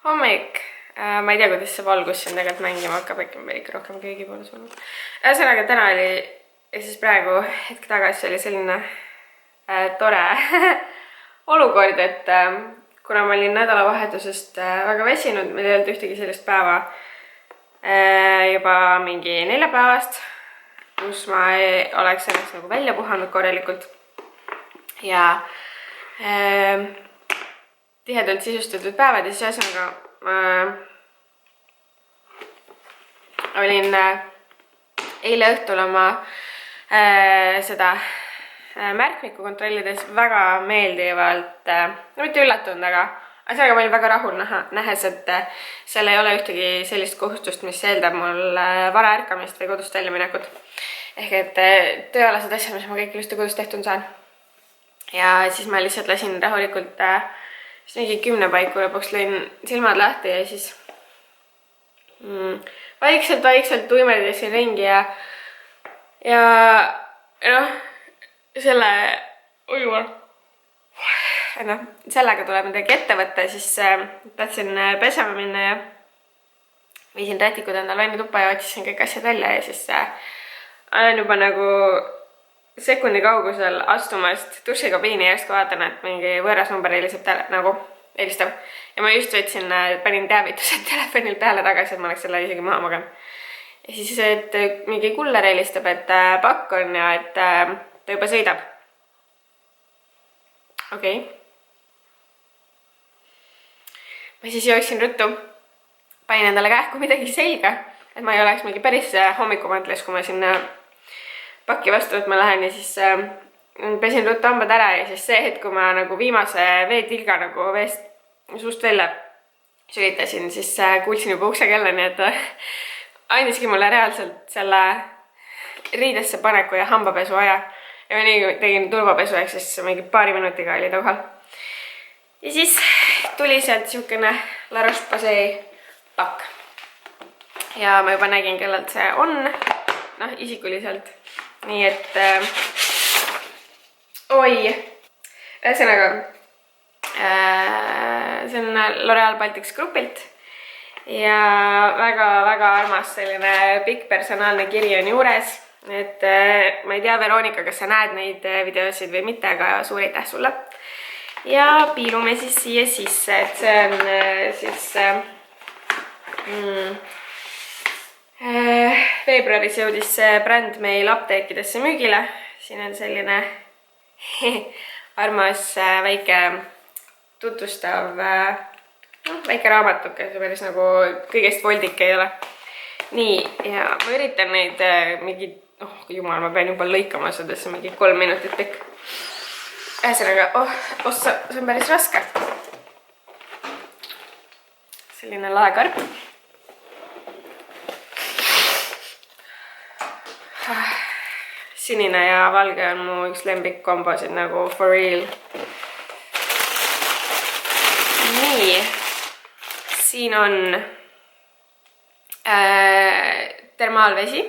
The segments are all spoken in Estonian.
Hommik. Ma ei tea, kuidas see valgus siin tegelikult mängima hakkab, äkki ma pean ikka rohkem köögi poole suunama. Ühesõnaga, täna oli, ja siis praegu hetk tagasi oli selline tore olukord, et kuna ma olin nädalavahetusest väga väsinud, meil ei olnud ühtegi sellist päeva juba mingi 4 päevast, kus ma oleks ennast nagu välja puhanud korralikult ja tihedalt sisustatud päevad ja siis ühesõnaga olin eile õhtul oma seda märkmikku kontrollides väga meeldivalt, no mitte üllatunud, aga sellega ma olin väga rahul nähes, et seal ei ole ühtegi sellist kohustust, mis eeldab mul vara ärkamist või kodust välja minekut. Ehk et tööalased asjad, mis ma kõik ilusti kodus tehtud saan. Ja siis ma lihtsalt lasin rahulikult mingi 10 paiku lõpuks lõin silmad lahti ja siis vaikselt tuimeldasin ringi ja noh, sellega tuleb midagi ette võtta, siis tahtsin pesema minna ja viisin rätikud endal vannituppa ja otsisin kõik asjad välja ja siis olen juba nagu sekundi kaugusel astumast dušikabiini ja järsku vaatan, et mingi võõras number helistab ja ma just panin teavitused telefonil peale tagasi, et ma oleks selle isegi maha maganud. Ja siis, et mingi kuller helistab, et pakk on ja et ta juba sõidab. Okei. Ma siis jooksin ruttu, panin endale kähku midagi selga, et ma ei oleks mingi päris hommikumantlis, kui ma sinna pakki vastu võtma lähen ja siis pesin ruttu hambad ära ja siis see hetk, kui ma nagu viimase veetilga nagu veest suust välja sülitasin, siis kuulsin juba ukse kella, nii et andiski mulle reaalselt selle riidesse paneku ja hambapesu aja. Ja ma nii tegin turvapesu, ehk siis mingi paari minutiga oli ta kohal. Ja siis tuli sealt siukene La Roche-Posay pakk. Ja ma juba nägin, kellelt see on, noh, isikuliselt. Nii et ühesõnaga see on L'Oreal Baltic Grupilt ja väga-väga armas selline pikk personaalne kiri on juures, et ma ei tea, Veronika, kas sa näed neid videosid või mitte, aga suur aitäh sulle ja piilume siis siia sisse, et see on siis veebruaris jõudis see bränd meil apteekidesse müügile. Siin on selline armas väike tutvustav väike raamatuke, see päris nagu kõigest voldik ei ole. Nii, ja ma üritan neid mingi, jumal, ma pean juba lõikama seda, see mingi 3 minutit pikk. Ühesõnaga, see on päris raske. Selline laekarp. Sinine ja valge on mu üks lembik kombosid nagu for real. Nii, siin on termaalvesi,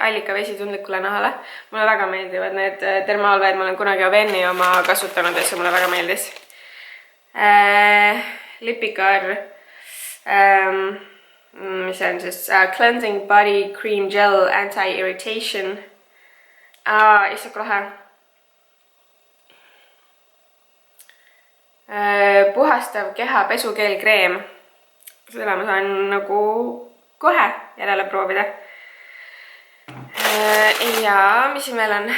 allikavesi tundlikule nahale. Mulle väga meeldivad need termaalveed, ma olen kunagi Aveni oma kasutanud ja see mulle väga meeldis. Lipikar, mis on siis Cleansing Body Cream Gel Anti-Irritation. Issuk lahe. Puhastav keha pesukeelkreem. Seda ma saan nagu kohe järele proovida. Ja mis siin meil on?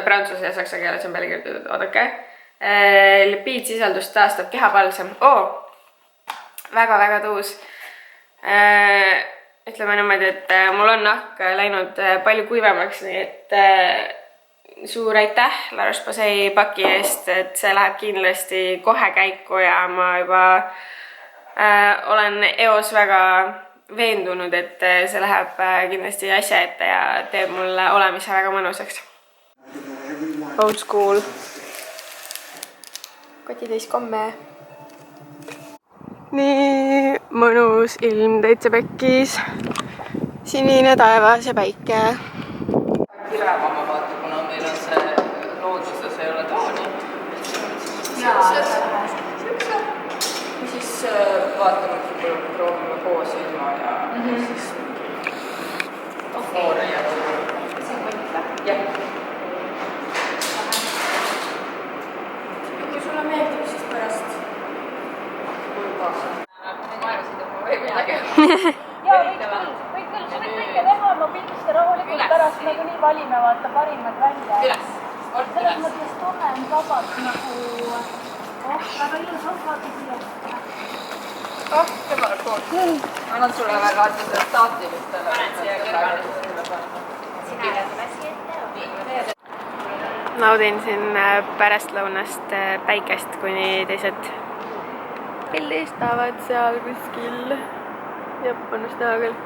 Prantsuse ja saksa keeles on peale kirjutatud, oodake. Lipiidsisaldust taastab kehapalsam. Väga-väga tuus. Ütleme niimoodi, et mul on nahk läinud palju kuivemaks, nii et suur aitäh La Roche-Posay paki eest, et see läheb kindlasti kohe käiku ja ma juba olen eos väga veendunud, et see läheb kindlasti asja ette ja teeb mulle olemise väga mõnusaks. Old school. Kotitäis komme. Nii mõnus ilm täitsa pekkis. Sinine taevas ja päike. Kirevama vaata, kuna meil on see jaa, võid küll, sa võid kõike teha, ma pildista rahulikult pärast nagunii valime, vaata parimad välja. Selles mõttes tunnen vabalt nagu, väga ilus, vaata siia. Jumala pool. Annan sulle väga seda staatilistele. Panen siia kõrvale. Naudin siin pärastlõunast päikest, kuni teised pildistavad seal kuskil Jaapanist näha küll.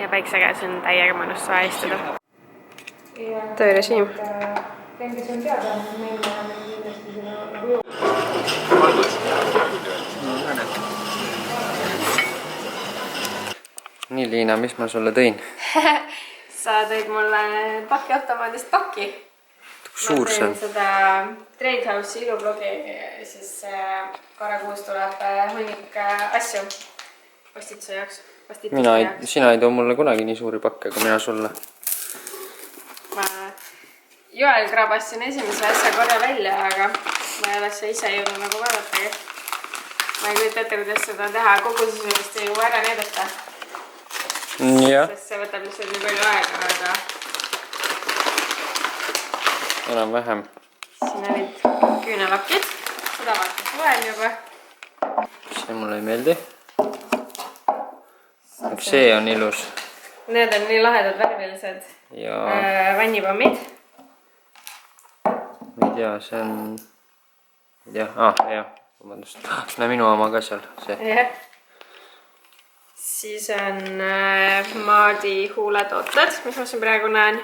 Ja päikse käes on täiega mõnus soe istuda. Töörežiim. Kes on teada, meil läheme kindlasti seda nagu jõu. Nii, Liina, mis ma sulle tõin? Sa tõid mulle pakiautomaadist pakki. Suur see on? Ma teen seda Tradehouse ilublogi, siis korra kuus tuleb hunnik asju postituse jaoks. Sina ei too mulle kunagi nii suuri pakke, kui mina sulle. Joel krabas siin esimese asja korra välja, aga ma ei ole seda ise jõudnud nagu vaadatagi. Ma ei kujuta ette, kuidas seda teha, kogu sisulist ei jõua ära näidata. Jah. Sest see võtab lihtsalt nii palju aega, aga... Enam vähem. Siin olid küünelapkid. Seda vaatas loen juba. See mulle ei meeldi. See on ilus. Need on nii lahedad värvilised vannipommid. Ma ei tea, see on... Ei tea, jah, vabandust. Näe minu oma ka seal, see. Jah. Siis on Maadi huuletooted, mis ma siin praegu näen.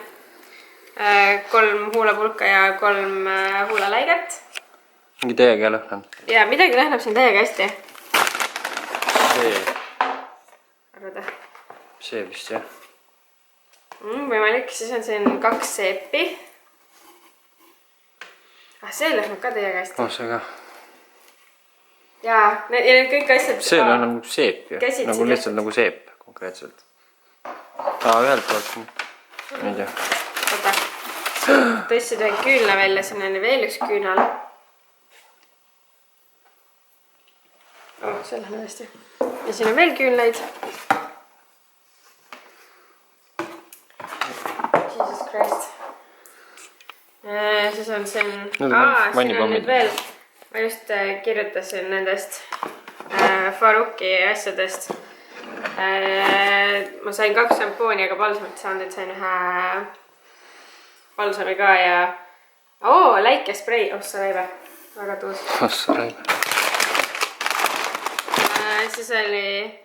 3 huulepulka ja 3 huuleläiget. Mingi täiega lõhnab. Ja midagi lõhnab siin täiega hästi. See. Arvada. See vist, jah. Võimalik, siis on siin 2 seepi. See lõhnab ka täiega hästi. See ka. Ja need kõik asjad... See lõhnab nagu seep ju. Nagu lihtsalt nagu seep konkreetselt. Ühelt poolt. Ma ei tea. Oota. Tõstsid ühe küünla välja, siin on veel üks küünal. See lähen hästi. Ja siin on veel küünlaid. Jesus Christ. Siis on siin... siin on nüüd veel... Ma just kirjutasin nendest Faruki asjadest. Ma sain 2 šampooni, aga balsamit saanud, et sain ühe balsami ka ja... läikesprei, ossa raive. Väga tuus. Ossa raive. Siis oli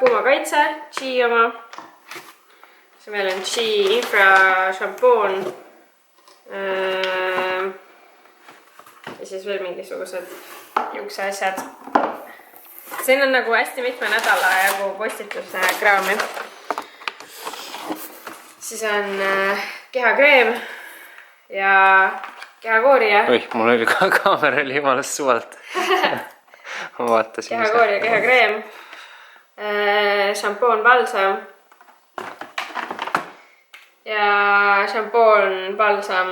kuuma kaitse, Chi oma. Siis meil on Chi infra šampoon. Ja siis veel mingisugused juukse asjad. Siin on nagu hästi mitme nädala jagu postituse kraami. Siis on kehakreem ja kehakoorija. Oih, mul oli ka kaamera oli jumalast suvalt. Ma vaatasin. Kehakoorija, kehakreem. Šampoon, balsam. Ja šampoon, balsam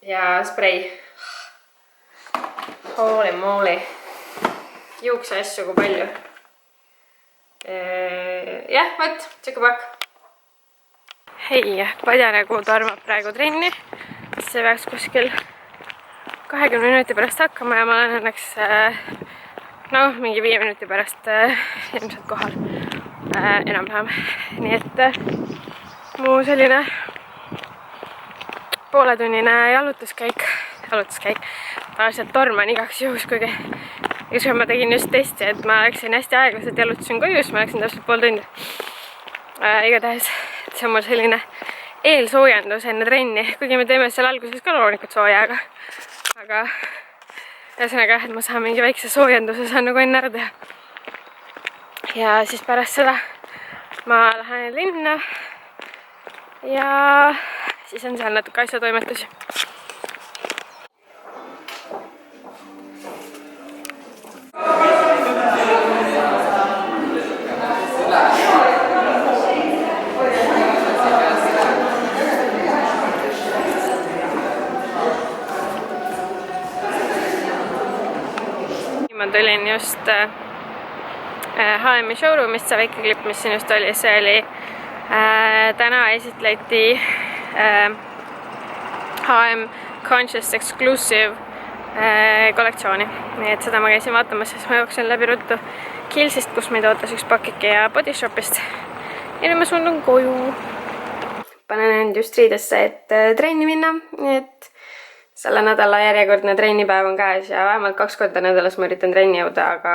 ja sprei. Holy moly. Juukse asju kui palju. Jah, võt, tšekka pakk. Hei, Padjanegu tormab praegu trenni. See peaks kuskil 20 minuti pärast hakkama ja ma olen õnneks mingi 5 minuti pärast ilmselt kohal. Enam-vähem. Nii et mu selline pooletunnine jalutuskäik. Tavaliselt torman igaks juhus, kuigi ma tegin just testi, et ma läksin hästi aeglaselt, jalutasin koju, siis ma läksin täpselt pool tundi. Igatahes, see on mul selline eelsoojendus enne trenni, kuigi me teeme seal alguses ka loomulikult sooja, aga ühesõnaga, et ma saan mingi väikse soojenduse, saan nagu enne ära teha. Ja siis pärast seda ma lähen linna ja siis on seal natuke asjatoimetusi. Ma tulin just H&M-i showroomist, see väike klipp, mis siin just oli, see oli täna esitleti H&M Conscious Exclusive kollektsiooni. Nii et seda ma käisin vaatamas, siis ma jooksin läbi ruttu Killsist, kus meid ootas üks pakike ja Body Shopist. Ja nüüd ma suundun koju. Panen end just riidesse, et trenni minna, nii et selle nädala järjekordne trennipäev on käes ja vähemalt 2 korda nädalas ma üritan trenni jõuda, aga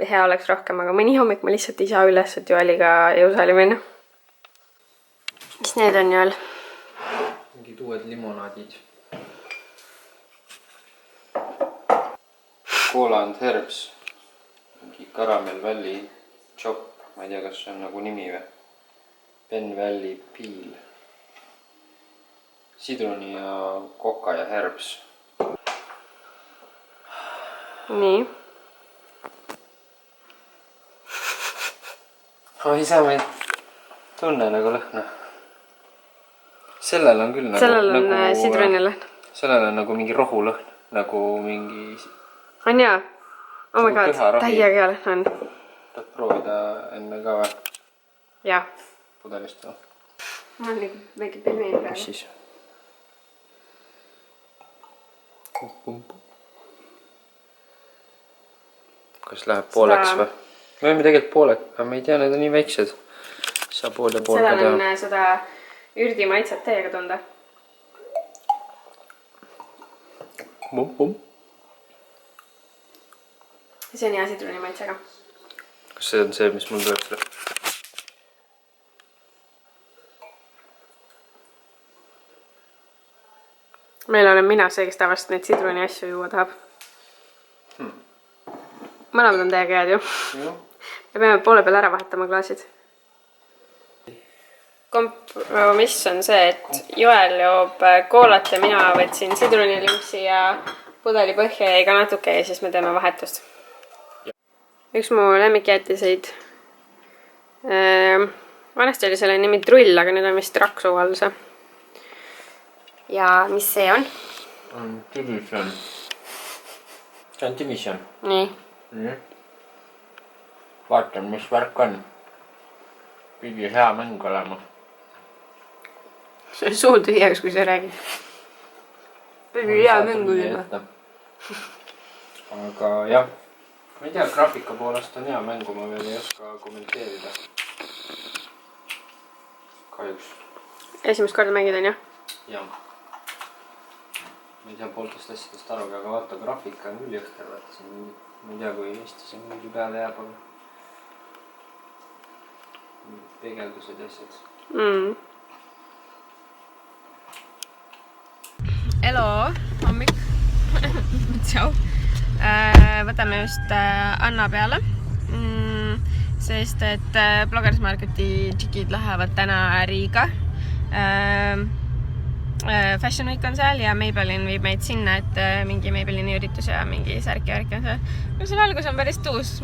hea oleks rohkem, aga mõni hommik ma lihtsalt ei saa üles, et Joeliga jõusaali minna. Mis need on, Joel? Mingid uued limonaadid. Cola and Herbs. Mingi Caramel Valley Chop. Ma ei tea, kas see on nagu nimi või? Ben Valley Peel. Sidruni ja koka ja herbs. Nii. Oi, ma ei tunne nagu lõhna. Sellel on küll nagu... Sellel on sidrunilõhn. Sellel on nagu mingi rohulõhn. Nagu mingi... On jaa? Oh my god, täiega hea lõhn on. Tahad proovida enne ka või? Jaa. Pudelist või? Mul on nagu väike pilmeen praegu. Mis siis? Kas läheb pooleks või? Me võime tegelikult pooleks, aga me ei tea, need on nii väiksed. Sa pool ja pool ka teha. Sellel on seda ürdi maitset täiega tunda. See on hea sidruni maitsega. Kas see on see, mis mul tuleb? Meil olen mina see, kes tavaliselt neid sidruni asju juua tahab. Mõlemad on täiega head ju. Me peame poole peal ära vahetama klaasid. Kompromiss on see, et Joel joob koolat ja mina võtsin sidrunilimpsi ja pudeli põhja jäi ka natuke ja siis me teeme vahetust. Üks mu lemmikjäätiseid. Vanasti oli selle nimi Trull, aga nüüd on vist Raksuvalse. Ja mis see on? Division. See on Division. Nii. Vaatan, mis värk on. Pidi hea mäng olema. See on suu tühjaks, kui sa räägid. Pidi hea mäng olema. Aga jah. Ma ei tea, graafika poolest on hea mängu, ma veel ei oska kommenteerida. Kahjuks. Esimest korda mängid on, jah? Jah. Ma ei tea pooltest asjadest aru, aga vaata, graafika on küll jõhter, vaata siin, ma ei tea, kui Eesti see mingi peale jääb, aga peegeldused ja asjad. Elo, hommik. Tšau. Võtame just Anna peale, sest et Bloggers Marketi tšikid lähevad täna Riiga. Fashion Week on seal ja Maybelline viib meid sinna, et mingi Maybelline'i üritus ja mingi särk ja värk on seal. See valgus on päris tuus,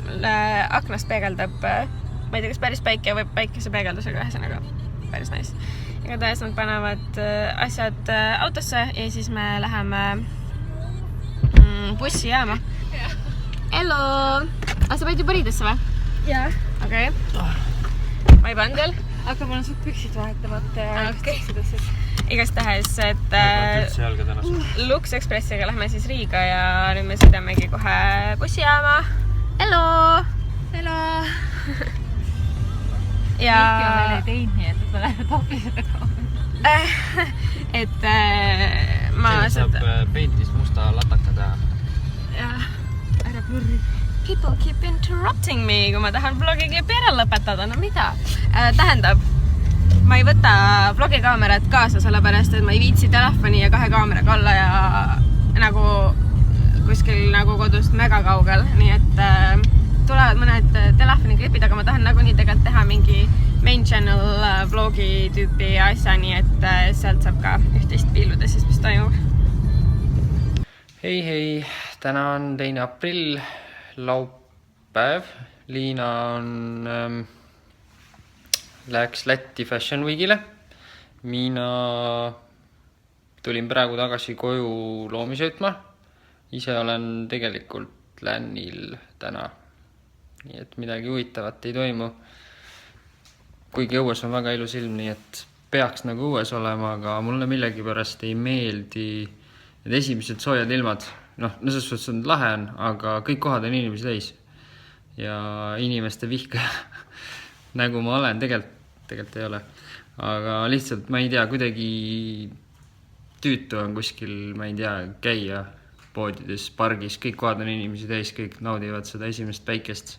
aknast peegeldab, ma ei tea, kas päris päike või päikese peegeldusega, ühesõnaga päris nice. Igatahes nad panevad asjad autosse ja siis me läheme bussi jääma. Hello! Sa panid juba riidesse või? Jaa. Okei. Ma ei pannud veel. Aga mul on suht püksid vahetamata. Igastahes, et Lux Expressiga lähme siis Riiga ja nüüd me sõidamegi kohe bussijaama. Hello! Hello! Ja... Mikki on veel ei teinud nii, et me läheme taplisele kaua. Et ma... Saab peintis musta lataka teha. Jah. Ära plurri. People keep interrupting me, kui ma tahan vlogiklipi ära lõpetada. No mida? Tähendab, ma ei võta vlogikaamerat kaasa, sellepärast, et ma ei viitsi telefoni ja 2 kaameraga olla ja nagu kuskil nagu kodust mega kaugel. Nii et tulevad mõned telefoniklipid, aga ma tahan nagunii tegelikult teha mingi main channel vlogi tüüpi asja, nii et sealt saab ka üht-teist piiluda siis, mis toimub. Hei, täna on 2. aprill, laupäev. Liina on... Läks Lätti Fashion Weekile. Mina tulin praegu tagasi koju loomi söötma. Ise olen tegelikult Lännil täna nii et midagi huvitavat ei toimu. Kuigi õues on väga ilus ilm, nii et peaks nagu õues olema, aga mulle millegipärast ei meeldi need esimesed soojad ilmad. Noh, selles suhtes on lahe on, aga kõik kohad on inimesi täis. Ja inimeste vihkaja, nagu ma olen, tegelikult ei ole. Aga lihtsalt, ma ei tea, kuidagi tüütu on kuskil, ma ei tea, käia poodides, pargis, kõik kohad on inimesi täis, kõik naudivad seda esimest päikest.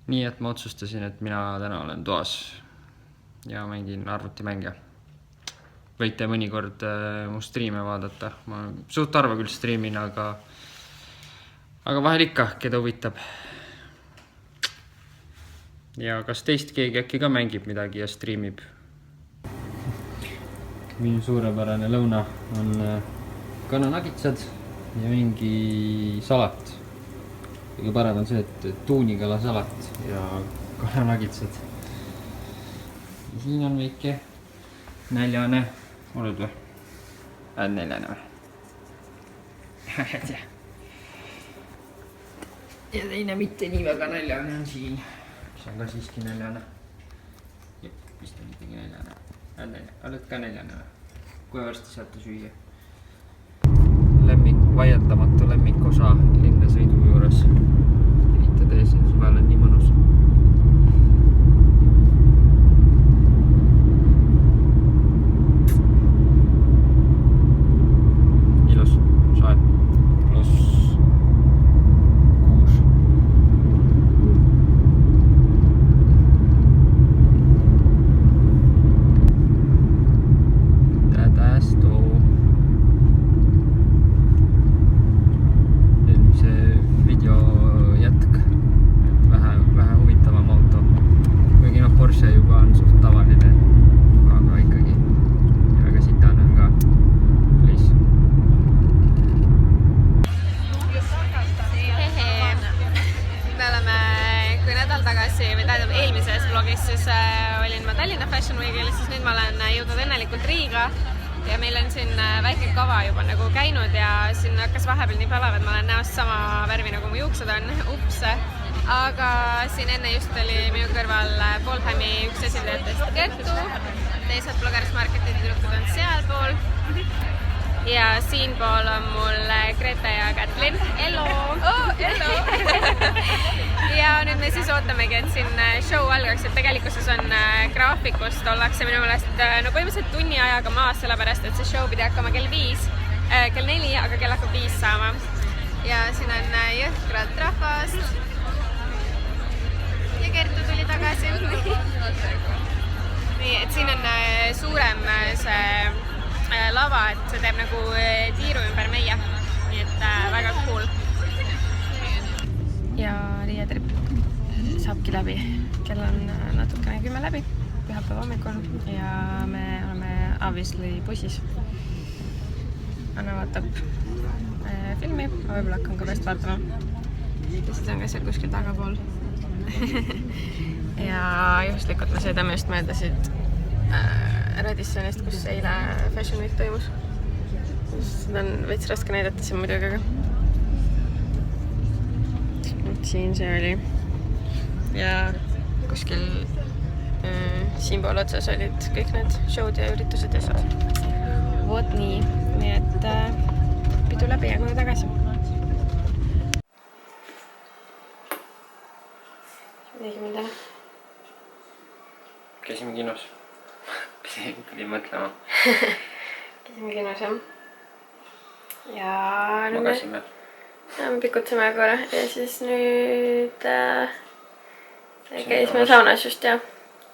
Nii et ma otsustasin, et mina täna olen toas ja mängin arvutimänge. Võite mõnikord mu striime vaadata. Ma suht harva küll striimin, aga vahel ikka, keda huvitab. Ja kas teist keegi äkki ka mängib midagi ja striimib? Minu suurepärane lõuna on kananagitsad ja mingi salat. Kõige parem on see, et tuunikala salat ja kananagitsad. Ja siin on väike näljane. Oled või? Näljane või? Ja teine mitte nii väga näljane on siin. See on ka siiski näljane. Jep, vist on ikkagi näljane. Oled ka näljane või? Kui varsti saate süüa? Vaieldamatu lemmikosa linnasõidu juures. Eriti tee siin suvel on nii mõnus. Ilus, soe. Pluss 6. Tätästu. Video jätk. Vähe huvitavam auto. Kuigi Porsche juba on suht tavaline. Aga ikkagi. Ja väga sitane on ka. Please. Me oleme, kui nädal tagasi või tähendab eelmises vlogis, siis olin ma Tallinna Fashion Weekil, siis nüüd ma olen jõudnud õnnelikult Riiga ja meil on siin väike kava juba nagu käinud ja siin hakkas vahepeal nii palav, et ma olen näost sama värvi nagu mu juuksed on, ups. Aga siin enne just oli minu kõrval Bolhemi üks esindajatest Kertu, teised Bloggers Marketi tüdrukud on sealpool. Ja siinpool on mul Grete ja Kätlin. Hello! Oh, hello! Ja nüüd me siis ootamegi, et siin show algaks, et tegelikkuses on graafikust ollakse minu meelest põhimõtteliselt tunni ajaga maas, sellepärast et see show pidi hakkama kell 4, aga kell hakkab 5 saama. Ja siin on jõhkralt rahvast. Ja Kertu tuli tagasi. Nii, et siin on suurem see lava, et see teeb nagu tiiru ümber meie. Nii et väga cool. Ja riietrip saabki läbi. Kell on natukene 10 läbi, pühapäeva hommikul ja me oleme obviously bussis. Anna vaatab filmi, ma võib-olla hakkan ka vest vaatama. Ja siis on ka seal kuskil tagapool. Ja juhuslikult me sõidame just mööda siit Radissonist, kus eile Fashion Week toimus. Seda on veits raske näidata siin muidugi, aga siin see oli. Ja kuskil siinpool otsas olid kõik need show'd ja üritused ja asjad. Vot nii. Nii et pidu läbi ja kohe tagasi. Tegime täna. Käisime kinos. Pidin mõtlema. Käisime kinos, jah. Ja Magasime. Me pikutsime korra ja siis nüüd käisime saunas just, jah.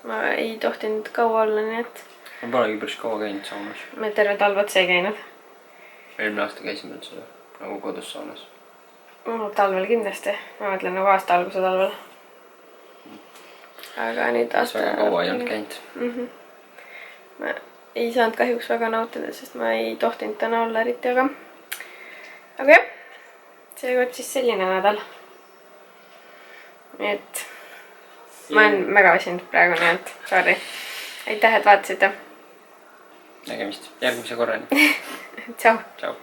Ma ei tohtinud kaua olla, nii et Ma polegi päris kaua käinud saunas. Me terve talv otsa ei käinud. Eelmine aasta käisime üldse nagu kodus saunas. Talvel kindlasti. Ma mõtlen nagu aasta alguse talvel. Aga nüüd aasta... Väga kaua ei olnud käinud. Ma ei saanud kahjuks väga nautida, sest ma ei tohtinud täna olla eriti, aga jah, seekord siis selline nädal. Nii et ma olen väga väsinud praegu, nii et sorry. Aitäh, et vaatasite. Nägemist. Järgmise korrani. Tšau. Tšau.